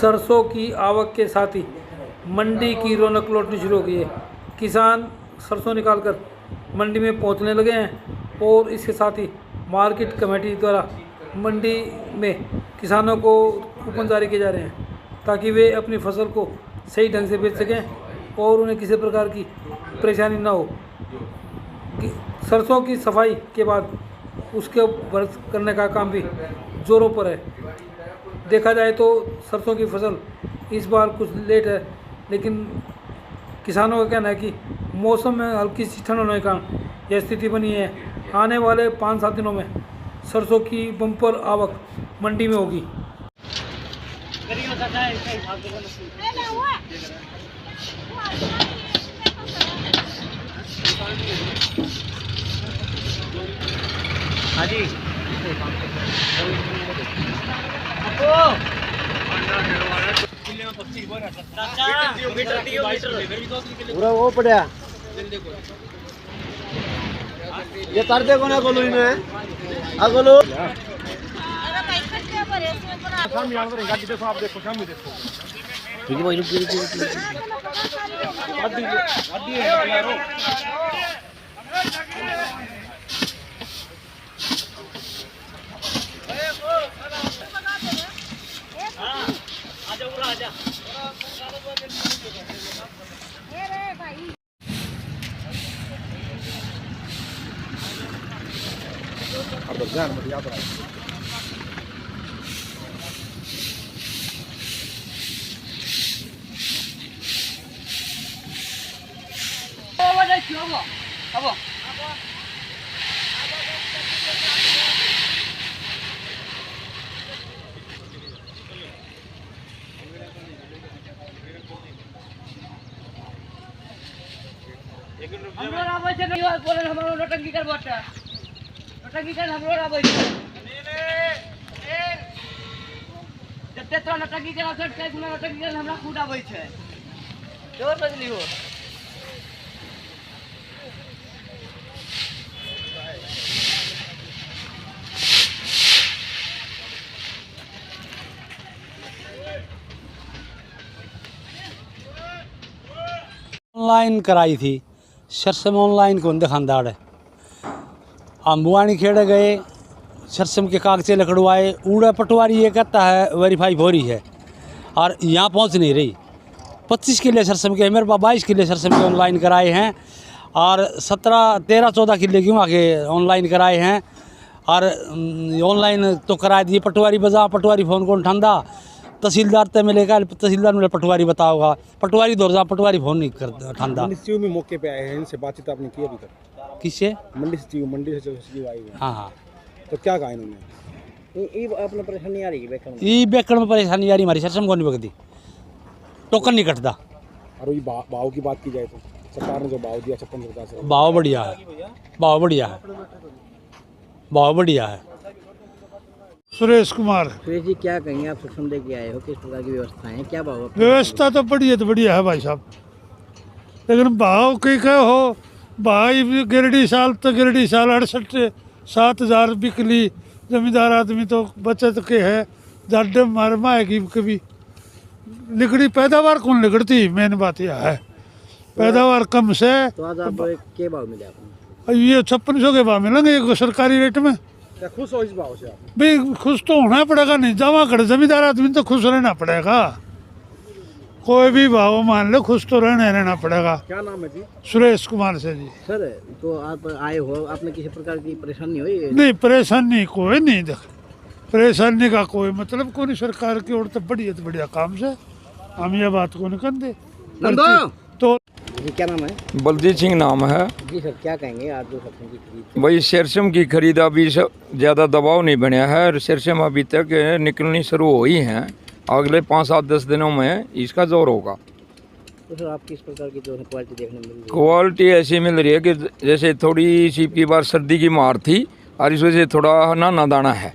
सरसों की आवक के साथ ही मंडी की रौनक लौटनी शुरू हो गई है। किसान सरसों निकालकर मंडी में पहुंचने लगे हैं और इसके साथ ही मार्केट कमेटी द्वारा मंडी में किसानों को कूपन जारी किए जा रहे हैं ताकि वे अपनी फसल को सही ढंग से बेच सकें और उन्हें किसी प्रकार की परेशानी ना हो। सरसों की सफाई के बाद उसके भरत करने का काम भी जोरों पर है। देखा जाए तो सरसों की फसल इस बार कुछ लेट है, लेकिन किसानों का कहना है कि मौसम में हल्की सी ठंड होने के कारण यह स्थिति बनी है। आने वाले 5-7 दिनों में सरसों की बम्पर आवक मंडी में होगी। हाँ जी पूरा वो पड़ा ये कर दे कोना गोलू इन्हें आ गोलू आप देखो सामने देखो ठीक है भाई रुक आजा अब ध्यान मत याद रखना। हमरो आबै छै कहियो बोले हमरो नौटंकी कर बटा नौटंकी कर हमरो आबै छै जते तो नौटंकी कर असर छै गुना नौटंकी कर हमरा खुद आबै छै जोर बजली हो ऑनलाइन कराई थी सरसम ऑनलाइन कौन दिखानदार है। अम्बुआनी खेड़े गए सरसम के कागज़े लकड़वाए ऊड़ा पटवारी ये कहता है वेरीफाई हो रही है और यहाँ पहुँच नहीं रही। 25 किले सरसम के मेरे पास 22 किले सरसम के ऑनलाइन कराए हैं और 13-14 किले क्यों आगे ऑनलाइन कराए हैं और ऑनलाइन तो करा दिए। पटवारी बजा पटवारी फ़ोन कौन ठंडा तहसीलदार ते मिलेगा तहसीलदार मिले पटवारी बताओगा पटवारी दौर जा पटवारी फोन नहीं कर ठंडा। मंडी में मौके पे आए हैं इनसे बातचीत आपने की अभी तक? किससे? मंडी से आई है। हाँ हाँ तो क्या कहा इन्होंने? ये अपना परेशानी आ रही है ये बेकड़ में परेशानी आ रही हमारी सरसम को नहीं बगती टोकन नहीं कटता। और ये भाव की बात की जाए तो सरकार ने जो भाव दिया 5650 भाव बढ़िया है भाव बढ़िया है भाव बढ़िया है। सुरेश कुमार। सुरेश जी क्या कहेंगे आप सरसम लेके आए हो किस प्रकार की व्यवस्था है क्या भाव? व्यवस्था तो बढ़िया है भाई साहब, लेकिन भाव कई कहे हो भाई गिरडी साल 68-7,000 बिकली जमींदार आदमी तो बचत के है जाडे मार माएगी कभी लिगड़ी पैदावार कौन लिगड़ती मेन बात यह है पैदावार कम से। तो आज आप क्या भाव मिले आपको? ये 5600 के भाव मिलेंगे सरकारी रेट में। क्या खुश हो इस भाव से आप? भाई खुश तो होना पड़ेगा नहीं जमा कर जमींदार आदमी तो खुश रहना पड़ेगा कोई भी भाव मान लो खुश तो रहना पड़ेगा। क्या नाम है जी? सुरेश कुमार से जी। सर तो आप आए हो आपने किसी प्रकार की परेशानी हुई? नहीं परेशानी कोई नहीं देख परेशानी का कोई मतलब कोई सरकार की ओर तो बढ़िया काम से हम ये बात को नहीं कर दे। तो जी क्या नाम है? बलजीत सिंह नाम है जी सर क्या कहेंगे आज जो सरसों की खरीद? भाई सरसों की खरीद अभी ज़्यादा दबाव नहीं बनया है और सरसों अभी तक निकलनी शुरू हो ही हैं। अगले 5-7-10 दिनों में इसका जोर होगा। तो सर आप किस प्रकार की जो है क्वालिटी देखने मिल रही है? क्वालिटी ऐसी मिल रही है कि जैसे थोड़ी सी की बार सर्दी की मार थी और इस वजह से थोड़ा नाना दाना है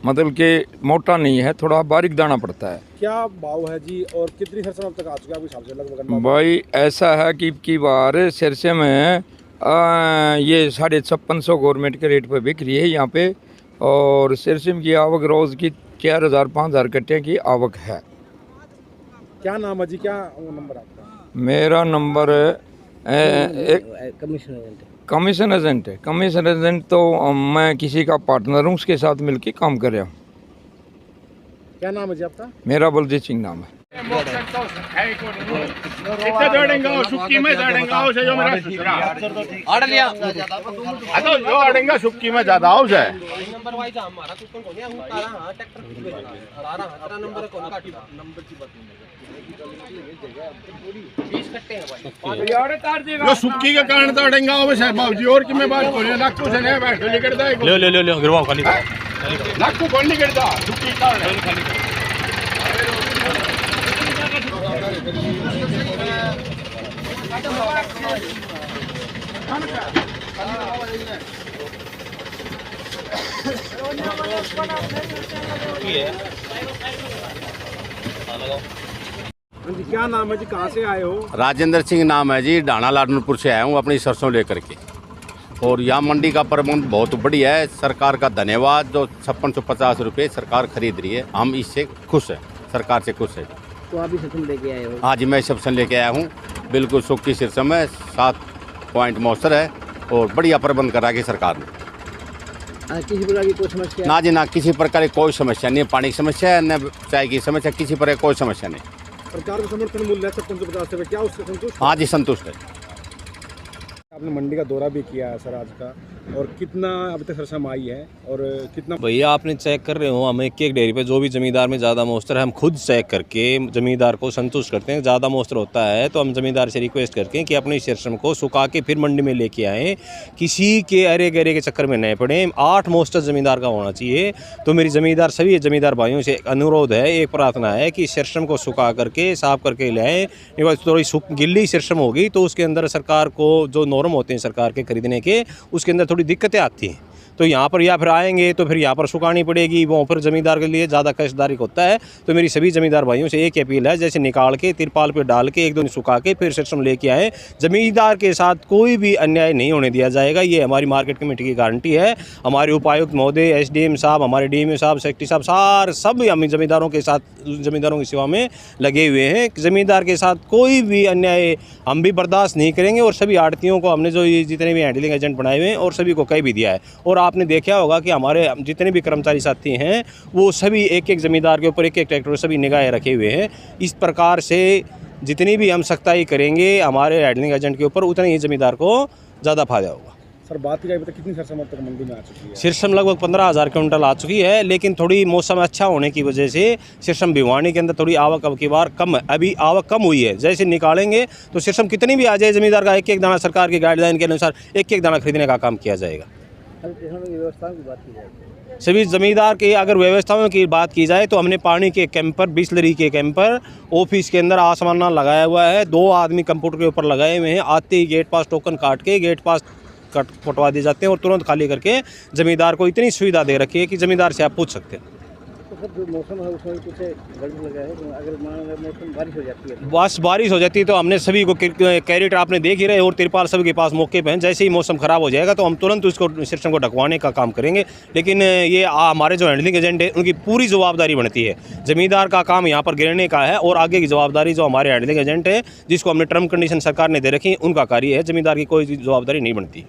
मतलब कि मोटा नहीं है थोड़ा बारीक दाना पड़ता है। क्या भाव है जी और कितनी सरसों अब तक आ चुकी है आपके हिसाब से लगभग? भाई ऐसा है कि की बार सरसों में ये 5650 गवर्नमेंट के रेट पर बिक रही है यहाँ पे और सरसों की आवक रोज़ की 4000-5000 कट्टे की आवक है क्या नाम है जी, क्या वो नंबर आपका? मेरा नंबर कमीशन एजेंट है। कमीशन एजेंट तो मैं किसी का पार्टनर हूँ, उसके साथ मिलके काम कर रहा हूँ। क्या नाम है जी आपका? मेरा बलजीत सिंह नाम है। कितने दौड़ेंगे सुक्की में दौड़ेंगे उसे जो मेरा अड़ लिया तो जो दौड़ेंगे सुक्की में ज्यादा हाउस है। नंबर वाइज हमारा तो कौन है उतारा ट्रैक्टर की अड़ा तेरा नंबर कौन काट नंबर की बात नहीं 20 कट्टे हैं भाई जो सुक्की के कारण दौड़ेंगे उसे बाबूजी और कि मैं बात करूं लाखों से नहीं बैठ लिख करता है ले गिरवाओ खाली लाखों कौन नहीं करता सुक्की कारण जी क्या नाम है जी, कहाँ से आए हो? राजेंद्र सिंह नाम है जी, ढाणा लाडनपुर से आया हूँ अपनी सरसों लेकर के। और यहाँ मंडी का प्रबंध बहुत बढ़िया है, सरकार का धन्यवाद। जो 5650 रुपये सरकार खरीद रही है, हम इससे खुश हैं, सरकार से खुश है। तो आप भी सरसों लेके आए हो? हाँ जी, मैं सरसों लेके आया हूँ, बिल्कुल सूखी सरसों है, 7 पॉइंट मौसर है और बढ़िया प्रबंध करा के सरकार ने। किसी प्रकार की कोई समस्या? ना जी ना, किसी प्रकार की कोई समस्या नहीं, पानी की समस्या है न चाय की समस्या, किसी प्रकार की कोई समस्या नहीं। सरकार को समर्थन मूल्य है 5650 रुपये, क्या उससे संतुष्ट? हाँ जी, संतुष्ट है। आपने मंडी का दौरा भी किया है सर आज का, और कितना अभी तक सरसों आई है और कितना? भैया आपने चेक कर रहे हो, हम एक एक डेयरी पे जो भी ज़मींदार में ज़्यादा मोस्टर है हम खुद चेक करके ज़मींदार को संतुष्ट करते हैं। ज़्यादा मोस्टर होता है तो हम ज़मींदार से रिक्वेस्ट करते हैं कि अपनी सरसों को सुखा के फिर मंडी में लेके आएँ, किसी के अरे गरे के चक्कर में नहीं पड़े। 8 मोस्टर ज़मींदार का होना चाहिए। तो मेरी ज़मींदार सभी ज़मींदार भाइयों से एक अनुरोध है, एक प्रार्थना है कि सरसों को सुखा करके साफ करके ले आएँ। थोड़ी गिल्ली सरसों होगी तो उसके अंदर सरकार को जो नॉर्म होते हैं सरकार के खरीदने के, उसके अंदर थोड़ी दिक्कतें आती हैं। तो यहाँ पर या फिर आएंगे तो फिर यहाँ पर सुखानी पड़ेगी, वो फिर ज़मींदार के लिए ज़्यादा कष्टदायक होता है। तो मेरी सभी ज़मींदार भाइयों से एक अपील है, जैसे निकाल के तिरपाल पे डाल के 1-2 दिन सुखा के फिर सरसों लेके आए। ज़मींदार के साथ कोई भी अन्याय नहीं होने दिया जाएगा, ये हमारी मार्केट कमेटी की गारंटी है। हमारे उपायुक्त महोदय, SDM साहब, हमारे DMO साहब, सेक्रेटरी साहब, सब हम ज़मींदारों के साथ, ज़मींदारों की सेवा में लगे हुए हैं। ज़मींदार के साथ कोई भी अन्याय हम भी बर्दाश्त नहीं करेंगे। और सभी आड़तियों को हमने जो ये जितने भी हैंडलिंग एजेंट बनाए हुए हैं और सभी को कह भी दिया है। और आपने देखा होगा कि हमारे जितने भी कर्मचारी साथी हैं वो सभी एक एक ज़मींदार के ऊपर एक एक ट्रैक्टर सभी निगाहें रखे हुए हैं। इस प्रकार से जितनी भी हम सख्ताई करेंगे हमारे हैंडलिंग एजेंट के ऊपर, उतने ही ज़मींदार को ज़्यादा फायदा होगा। सर बात की जाए तो कितनी सरसों अब तक मंडी में आ चुकी है? सरसों लगभग 15,000 क्विंटल आ चुकी है, लेकिन थोड़ी मौसम अच्छा होने की वजह से सरसों भिवानी के अंदर थोड़ी आवक अब की बार कम है। अभी आवक कम हुई है, जैसे निकालेंगे तो सरसों कितनी भी आ जाए, ज़मींदार का एक एक दाना सरकार की गाइडलाइन के अनुसार एक एक दाना खरीदने का काम किया जाएगा। व्यवस्थाओं की बात की जाए, सभी ज़मींदार की अगर व्यवस्थाओं की बात की जाए तो हमने पानी के कैंपर, बिस्लरी के कैंपर ऑफिस के अंदर आसमाना लगाया हुआ है। 2 आदमी कंप्यूटर के ऊपर लगाए हुए हैं। आते ही गेट पास टोकन काट के गेट पास कटवा दिए जाते हैं और तुरंत खाली करके ज़मींदार को इतनी सुविधा दे रखी है कि ज़मींदार से आप पूछ सकते हैं। तो सर जो मौसम है उसमें कुछ गड़बड़ लगा है, तो अगर मान लो मौसम बारिश हो जाती है बस बारिश हो जाती है तो हमने सभी को कैरेट आपने देख ही रहे और तिरपाल सभी के पास मौके पे हैं। जैसे ही मौसम ख़राब हो जाएगा तो हम तुरंत उसको सिस्टम को ढकवाने का काम करेंगे। लेकिन ये हमारे जो हैंडलिंग एजेंट है उनकी पूरी जवाबदारी बनती है। ज़मींदार का काम यहाँ पर गिरने का है और आगे की जवाबदारी जो हमारे हैंडलिंग एजेंट है जिसको हमने टर्म कंडीशन सरकार ने दे रखी, उनका कार्य है। ज़मींदार की कोई जवाबदारी नहीं बनती।